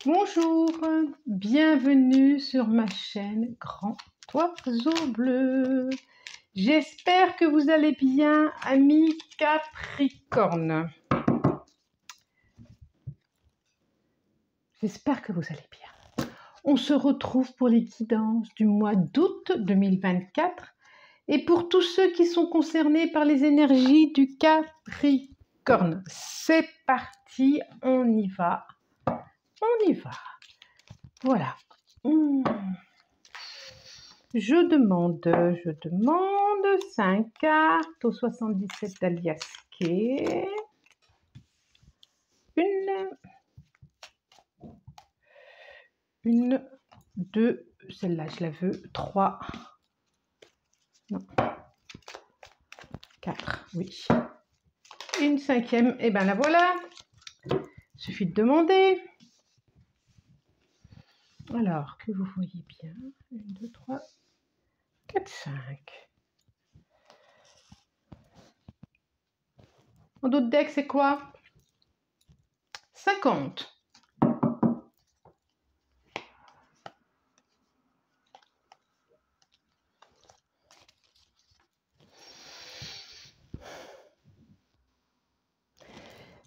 Bonjour, bienvenue sur ma chaîne Grand Oiseau Bleu. J'espère que vous allez bien, amis Capricorne. J'espère que vous allez bien. On se retrouve pour les guidances du mois d'août 2024 et pour tous ceux qui sont concernés par les énergies du Capricorne. C'est parti, on y va. On y va. Voilà. Je demande 5 cartes au 77 d'Alias Kay. Une, deux, celle-là je la veux, 3, non, 4, oui. Une cinquième, et ben la voilà. Suffit de demander. Alors, que vous voyez bien. 1, 2, 3, 4, 5. En d'autres decks, c'est quoi? 50.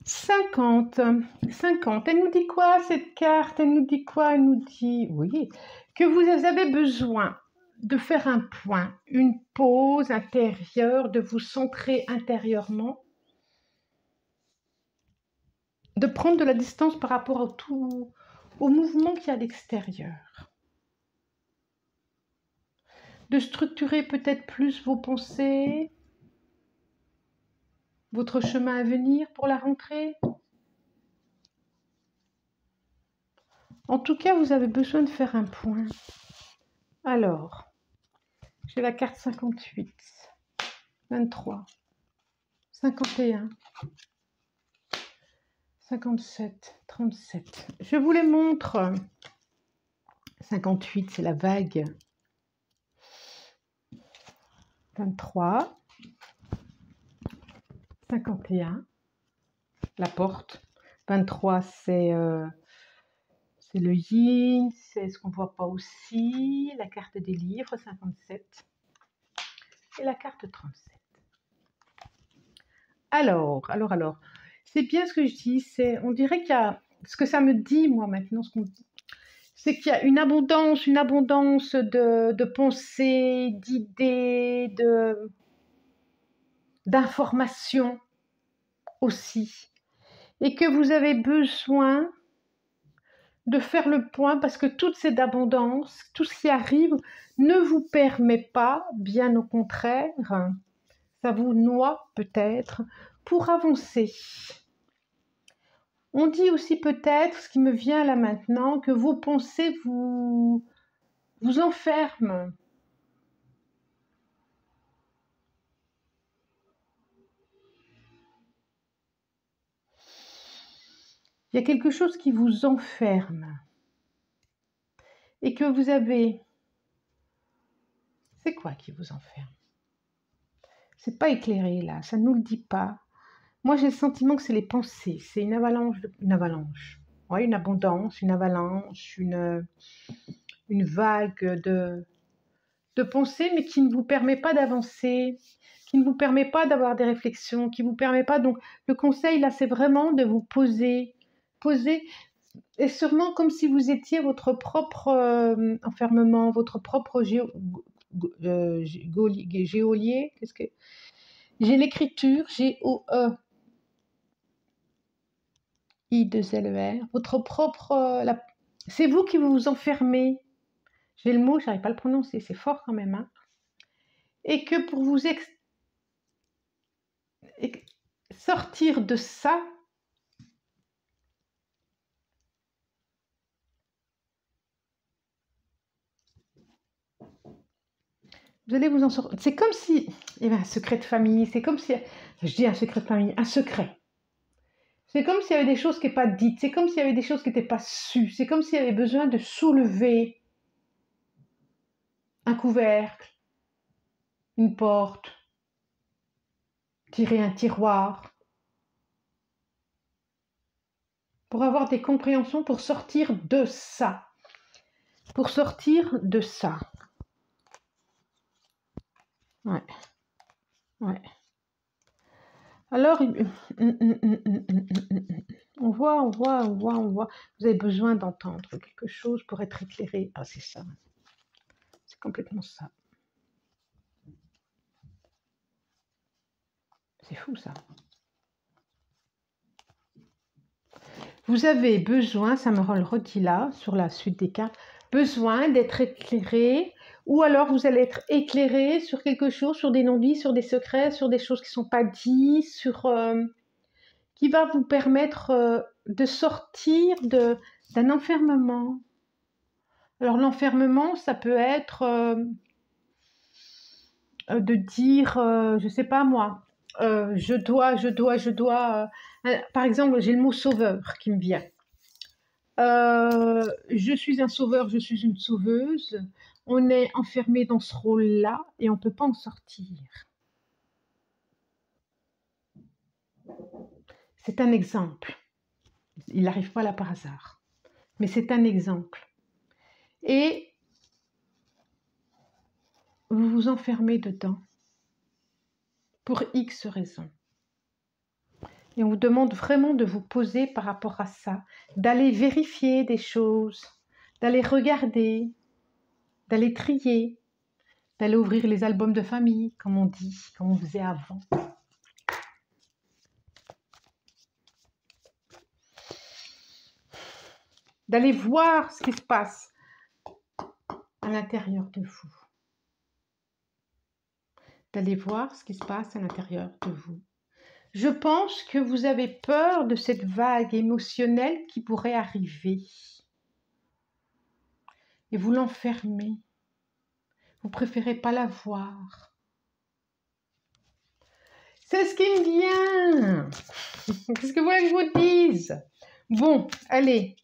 Cinquante. Elle nous dit quoi cette carte? Elle nous dit quoi? Elle nous dit, oui, que vous avez besoin de faire un point, une pause intérieure, de vous centrer intérieurement, de prendre de la distance par rapport au mouvement qu'il y a à l'extérieur, de structurer peut-être plus vos pensées, votre chemin à venir pour la rentrée. En tout cas, vous avez besoin de faire un point. Alors, j'ai la carte 58, 23, 51, 57, 37. Je vous les montre. 58, c'est la vague. 23, 51, la porte. 23, c'est le yin, c'est ce qu'on ne voit pas aussi. La carte des livres, 57. Et la carte 37. Alors. C'est bien ce que je dis. On dirait qu'il y a... Ce que ça me dit, moi, maintenant, c'est qu'il y a une abondance de pensées, d'idées, d'informations aussi. Et que vous avez besoin de faire le point parce que toute cette abondance, tout ce qui arrive, ne vous permet pas, bien au contraire, ça vous noie peut-être pour avancer. On dit aussi peut-être, ce qui me vient là maintenant, que vos pensées vous enferment. Il y a quelque chose qui vous enferme et que vous avez... C'est quoi qui vous enferme? C'est pas éclairé là, ça ne nous le dit pas. Moi j'ai le sentiment que c'est les pensées, c'est une avalanche, ouais, une abondance, une avalanche, une vague de pensées, mais qui ne vous permet pas d'avancer, qui ne vous permet pas d'avoir des réflexions, qui ne vous permet pas... Donc le conseil là, c'est vraiment de vous poser, et sûrement comme si vous étiez votre propre enfermement, votre propre géolier. Qu'est-ce que... J'ai l'écriture, G-O-E-I-2-L-E-R, votre propre... C'est vous qui vous enfermez. J'ai le mot, je n'arrive pas à le prononcer, c'est fort quand même. Hein. Et que pour vous sortir de ça, vous allez vous en sortir. C'est comme si... Il y avait un secret de famille, c'est comme si... Je dis un secret de famille, un secret. C'est comme s'il y avait des choses qui n'étaient pas dites, c'est comme s'il y avait des choses qui n'étaient pas sues, c'est comme s'il y avait besoin de soulever un couvercle, une porte, tirer un tiroir. pour avoir des compréhensions, pour sortir de ça. Pour sortir de ça. Ouais. Ouais. Alors, on voit. Vous avez besoin d'entendre quelque chose pour être éclairé. Ah, c'est ça. C'est complètement ça. C'est fou, ça. Vous avez besoin, ça me le redit là, sur la suite des cartes, besoin d'être éclairé, ou alors vous allez être éclairé sur quelque chose, sur des non-dits, sur des secrets, sur des choses qui ne sont pas dites, qui va vous permettre de sortir d'un enfermement. Alors l'enfermement, ça peut être de dire, je ne sais pas moi, je dois. Par exemple, j'ai le mot sauveur qui me vient. Je suis un sauveur, je suis une sauveuse. On est enfermé dans ce rôle-là et on ne peut pas en sortir. C'est un exemple. Il n'arrive pas là par hasard. Mais c'est un exemple. Et vous vous enfermez dedans pour X raisons. Et on vous demande vraiment de vous poser par rapport à ça, d'aller vérifier des choses, d'aller regarder, d'aller trier, d'aller ouvrir les albums de famille, comme on dit, comme on faisait avant. D'aller voir ce qui se passe à l'intérieur de vous. D'aller voir ce qui se passe à l'intérieur de vous. Je pense que vous avez peur de cette vague émotionnelle qui pourrait arriver. Et vous l'enfermez. Vous préférez pas la voir. C'est ce qui me vient. Qu'est-ce que vous voulez que je vous dise? Bon, allez.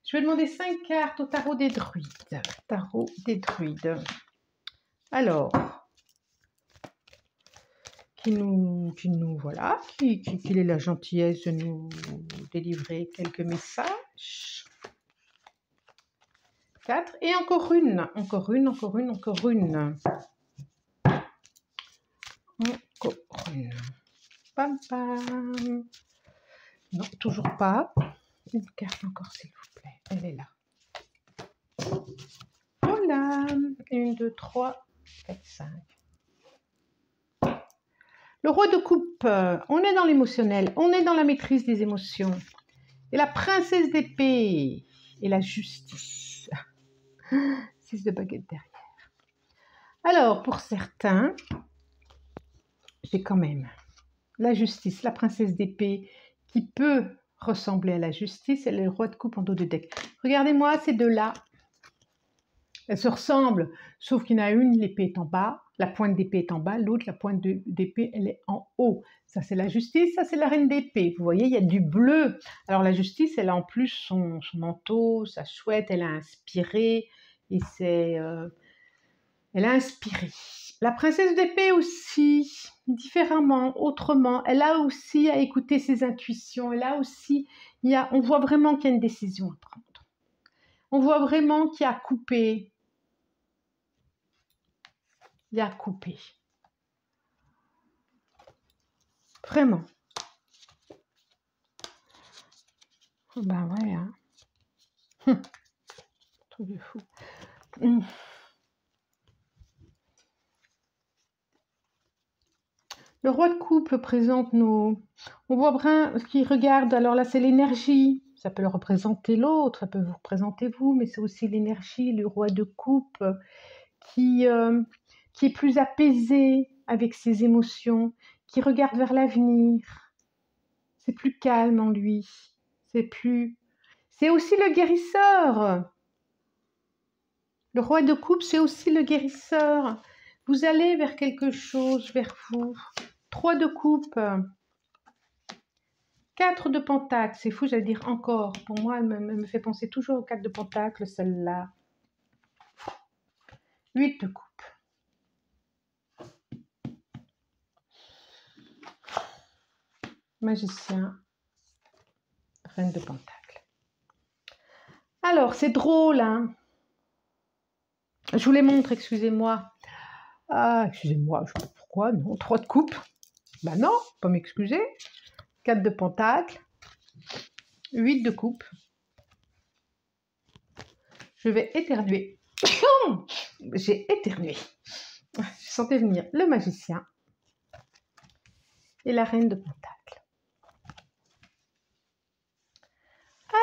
Je vais demander 5 cartes au tarot des druides. Tarot des druides. Alors, voilà, qu'il ait la gentillesse de nous délivrer quelques messages. 4 et encore une. Pam pam. Non, toujours pas. Une carte encore, s'il vous plaît. Elle est là. Voilà. 1, 2, 3, 4, 5. Le roi de coupe, on est dans l'émotionnel, on est dans la maîtrise des émotions. Et la princesse d'épée et la justice. 6 de baguette derrière. Alors, pour certains, j'ai quand même la justice, la princesse d'épée qui peut ressembler à la justice et le roi de coupe en dos de deck. Regardez-moi ces deux-là. Elles se ressemblent, sauf qu'il y en a une, l'épée est en bas, la pointe d'épée est en bas, l'autre, la pointe d'épée, elle est en haut. Ça, c'est la justice, ça, c'est la reine d'épée. Vous voyez, il y a du bleu. Alors, la justice, elle a en plus son manteau, sa chouette, elle a inspiré, et c'est... elle a inspiré. La princesse d'épée aussi, différemment, autrement. Elle a aussi à écouter ses intuitions. Elle a aussi... on voit vraiment qu'il y a une décision à prendre. On voit vraiment qu'il y a à couper. Il y a à couper. Vraiment. Ben ouais, hein. Truc de fou. Le roi de coupe présente nos... On voit bien ce qu'il regarde. Alors là, c'est l'énergie. Ça peut le représenter l'autre, ça peut vous représenter vous, mais c'est aussi l'énergie, le roi de coupe qui est plus apaisé avec ses émotions, qui regarde vers l'avenir. C'est plus calme en lui. C'est aussi le guérisseur. Le roi de coupe, c'est aussi le guérisseur. Vous allez vers quelque chose, vers vous. 3 de coupe. 4 de pentacle. C'est fou, j'allais dire encore. Pour moi, elle me fait penser toujours au 4 de pentacle, celle-là. 8 de coupe. Magicien. Reine de Pentacle. Alors, c'est drôle, hein. Je vous les montre, excusez-moi. Ah, excusez-moi, je ne sais pas pourquoi, non. 3 de coupe. Ben non, pas m'excuser. 4 de Pentacle. 8 de coupe. Je vais éternuer. J'ai éternué. Je sentais venir le magicien et la reine de Pentacle.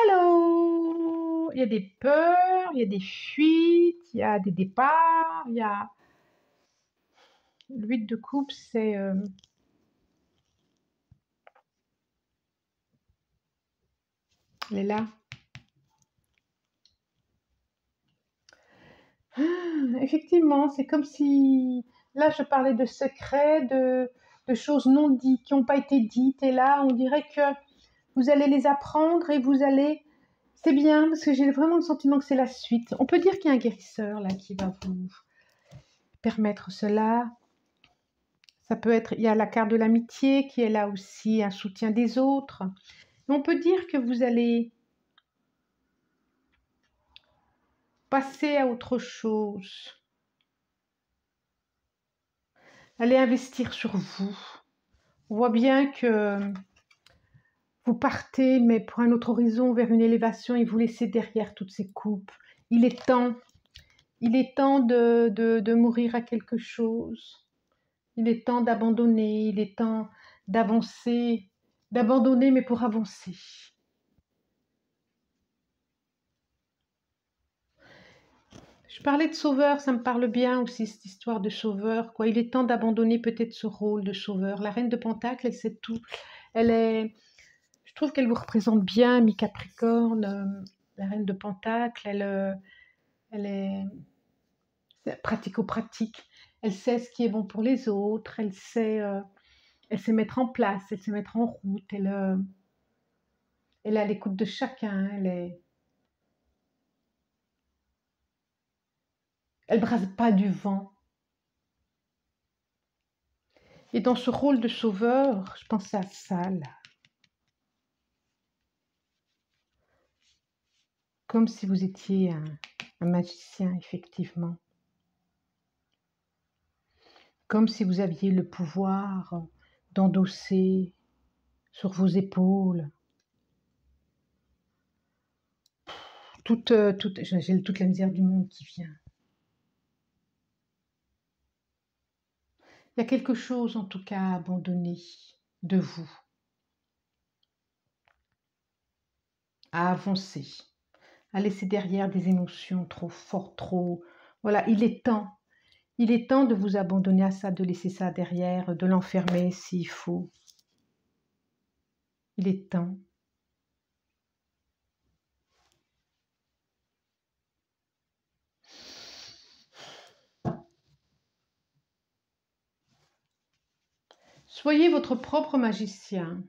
Allô, il y a des peurs, il y a des fuites, il y a des départs, il y a... L'huile de coupe, c'est... Elle est là. Ah, effectivement, c'est comme si... Là, je parlais de secrets, de choses non dites, qui n'ont pas été dites. Et là, on dirait que vous allez les apprendre et vous allez... C'est bien, parce que j'ai vraiment le sentiment que c'est la suite. On peut dire qu'il y a un guérisseur, là, qui va vous permettre cela. Ça peut être... Il y a la carte de l'amitié qui est là aussi, un soutien des autres. Et on peut dire que vous allez passer à autre chose. Allez investir sur vous. On voit bien que vous partez, mais pour un autre horizon, vers une élévation, et vous laissez derrière toutes ces coupes. Il est temps de mourir à quelque chose. Il est temps d'abandonner, il est temps d'avancer, d'abandonner, mais pour avancer. Je parlais de sauveur, ça me parle bien aussi, cette histoire de sauveur, quoi. Il est temps d'abandonner peut-être ce rôle de sauveur. La reine de Pentacle, elle sait tout. Elle est... Je trouve qu'elle vous représente bien, mi-Capricorne. La reine de Pentacle, elle est pratico-pratique. Elle sait ce qui est bon pour les autres. Elle sait mettre en place, elle sait mettre en route. Elle est à l'écoute de chacun. Elle brase pas du vent. Et dans ce rôle de sauveur, je pensais à ça, là. Comme si vous étiez un magicien, effectivement. Comme si vous aviez le pouvoir d'endosser sur vos épaules j'ai toute la misère du monde qui vient. Il y a quelque chose, en tout cas, à abandonner de vous, à avancer, à laisser derrière des émotions trop fortes, trop... Voilà, il est temps. Il est temps de vous abandonner à ça, de laisser ça derrière, de l'enfermer s'il faut. Il est temps. Soyez votre propre magicien.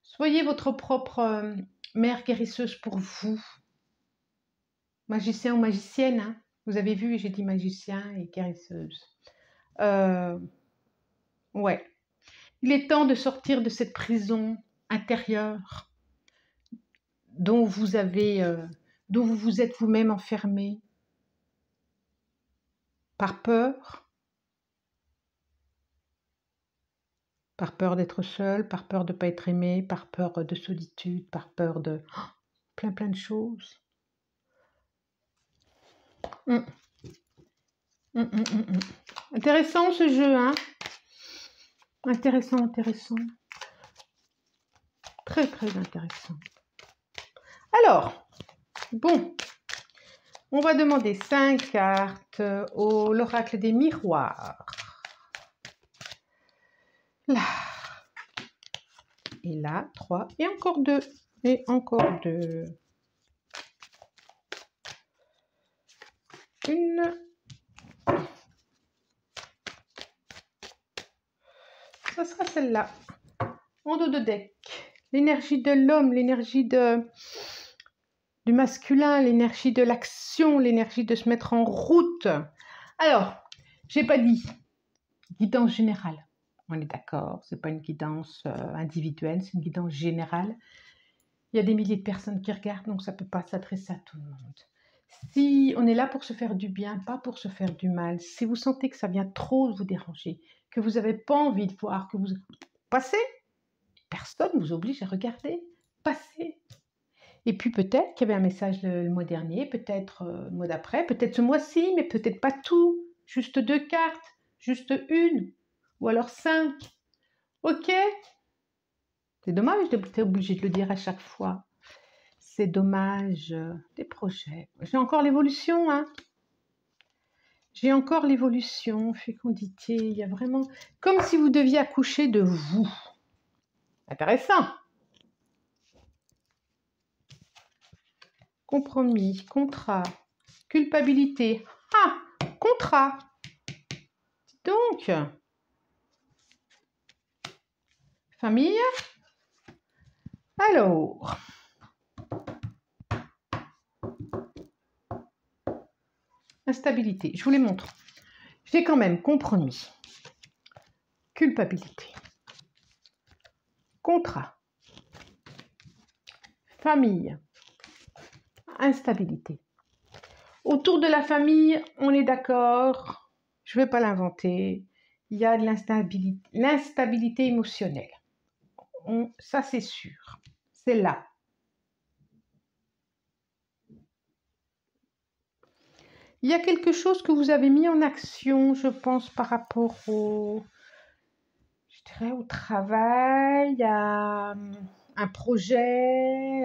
Soyez votre propre mère guérisseuse pour vous. Magicien ou magicienne, hein. Vous avez vu, j'ai dit magicien et guérisseuse. Ouais. Il est temps de sortir de cette prison intérieure dont vous vous êtes vous-même enfermé par peur d'être seul, par peur de ne pas être aimé, par peur de solitude, par peur de plein de choses. Intéressant ce jeu, hein. Intéressant. Très intéressant. Alors, bon, on va demander 5 cartes au l'oracle des miroirs. Là. Et là, 3. Et encore 2. Et encore 2. Une. Ça sera celle-là. En dos de deck. L'énergie de l'homme, l'énergie du masculin, l'énergie de l'action, l'énergie de se mettre en route. Alors, j'ai pas dit guidance générale. On est d'accord, c'est pas une guidance individuelle, c'est une guidance générale. Il y a des milliers de personnes qui regardent, donc ça ne peut pas s'adresser à tout le monde. Si on est là pour se faire du bien, pas pour se faire du mal, si vous sentez que ça vient trop vous déranger, que vous n'avez pas envie de voir, que vous... Passez. Personne ne vous oblige à regarder. Passez. Et puis peut-être qu'il y avait un message le mois dernier, peut-être le mois d'après, peut-être ce mois-ci, mais peut-être pas tout. Juste 2 cartes, juste une, ou alors 5. Ok? C'est dommage d'être obligé de le dire à chaque fois. C'est dommage. Des projets. J'ai encore l'évolution, hein. J'ai encore l'évolution, fécondité. Il y a vraiment... Comme si vous deviez accoucher de vous. Intéressant. Compromis, contrat, culpabilité. Ah, contrat. Donc, famille. Alors, instabilité. Je vous les montre. J'ai quand même compromis, culpabilité, contrat, famille, instabilité. Autour de la famille, on est d'accord. Je ne vais pas l'inventer. Il y a de l'instabilité émotionnelle. Ça, c'est sûr. C'est là. Il y a quelque chose que vous avez mis en action, je pense, par rapport au travail, à un projet,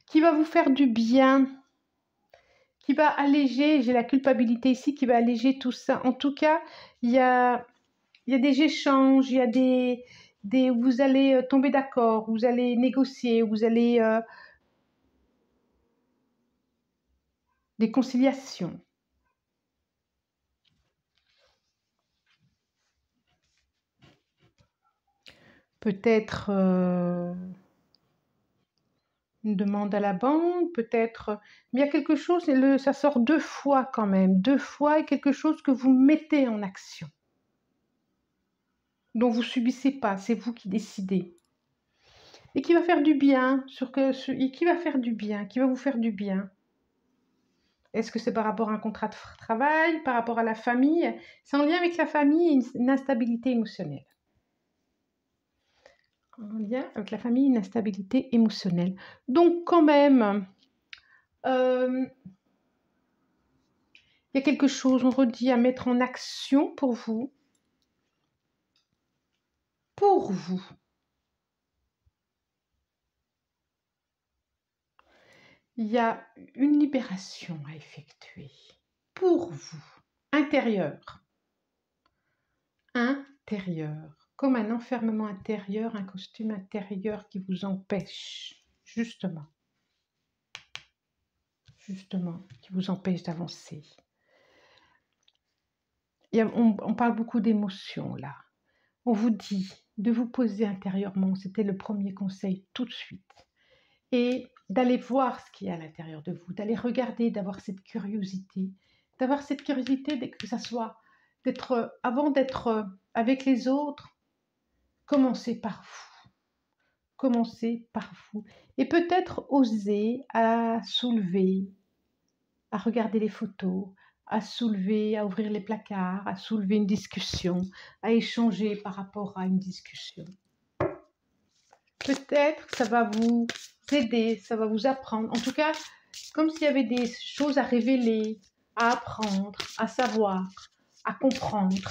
qui va vous faire du bien, qui va alléger, j'ai la culpabilité ici, qui va alléger tout ça. En tout cas, il y a des échanges, il y a vous allez tomber d'accord, vous allez négocier, vous allez... des conciliations. Peut-être une demande à la banque, peut-être... Mais il y a quelque chose, ça sort 2 fois quand même. 2 fois, et quelque chose que vous mettez en action. Dont vous ne subissez pas, c'est vous qui décidez. Et qui va faire du bien, qui va faire du bien, qui va vous faire du bien. Est-ce que c'est par rapport à un contrat de travail, par rapport à la famille? C'est en lien avec la famille et une instabilité émotionnelle. En lien avec la famille, une instabilité émotionnelle. Donc quand même, il y a quelque chose, on redit, à mettre en action pour vous. Pour vous. Il y a une libération à effectuer. Pour vous. Intérieur. Intérieur. Comme un enfermement intérieur, un costume intérieur qui vous empêche, justement, qui vous empêche d'avancer. On parle beaucoup d'émotions là. On vous dit de vous poser intérieurement, c'était le premier conseil tout de suite, et d'aller voir ce qu'il y a à l'intérieur de vous, d'aller regarder, d'avoir cette curiosité, que ça soit avant d'être avec les autres, commencez par vous. Commencez par vous. Et peut-être oser à soulever, à regarder les photos, à soulever, à ouvrir les placards, à soulever une discussion, à échanger par rapport à une discussion. Peut-être que ça va vous aider, ça va vous apprendre. En tout cas, comme s'il y avait des choses à révéler, à apprendre, à savoir, à comprendre,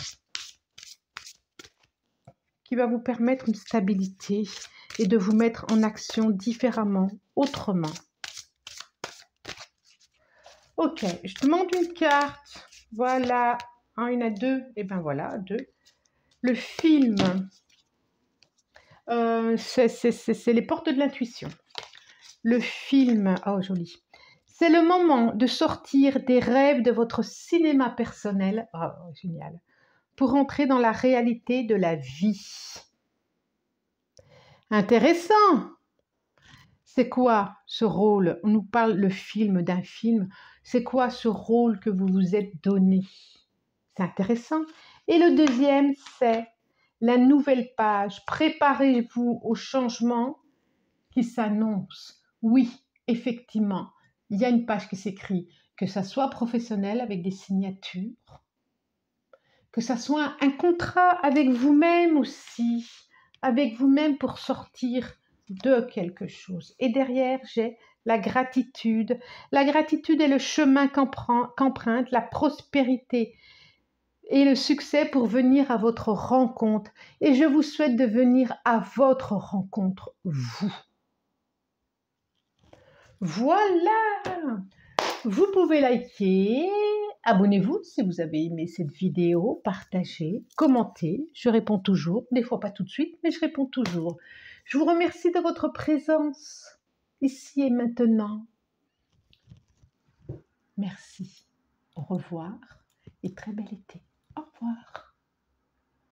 qui va vous permettre une stabilité et de vous mettre en action différemment, autrement. Ok, je demande une carte. Voilà, il y en a 2. Et ben voilà, 2. Le film, c'est les portes de l'intuition. Le film, oh joli. C'est le moment de sortir des rêves de votre cinéma personnel, oh génial, pour entrer dans la réalité de la vie. Intéressant. C'est quoi ce rôle? On nous parle le film d'un film. C'est quoi ce rôle que vous vous êtes donné? C'est intéressant. Et le deuxième, c'est la nouvelle page. Préparez-vous au changement qui s'annonce. Oui, effectivement, il y a une page qui s'écrit, que ça soit professionnel avec des signatures, que ça soit un contrat avec vous-même aussi, avec vous-même pour sortir de quelque chose. Et derrière, j'ai la gratitude. La gratitude est le chemin qu'emprunte la prospérité et le succès pour venir à votre rencontre. Et je vous souhaite de venir à votre rencontre, vous. Voilà! Vous pouvez liker, abonnez-vous si vous avez aimé cette vidéo, partagez, commentez. Je réponds toujours, des fois pas tout de suite, mais je réponds toujours. Je vous remercie de votre présence ici et maintenant. Merci. Au revoir et très bel été. Au revoir.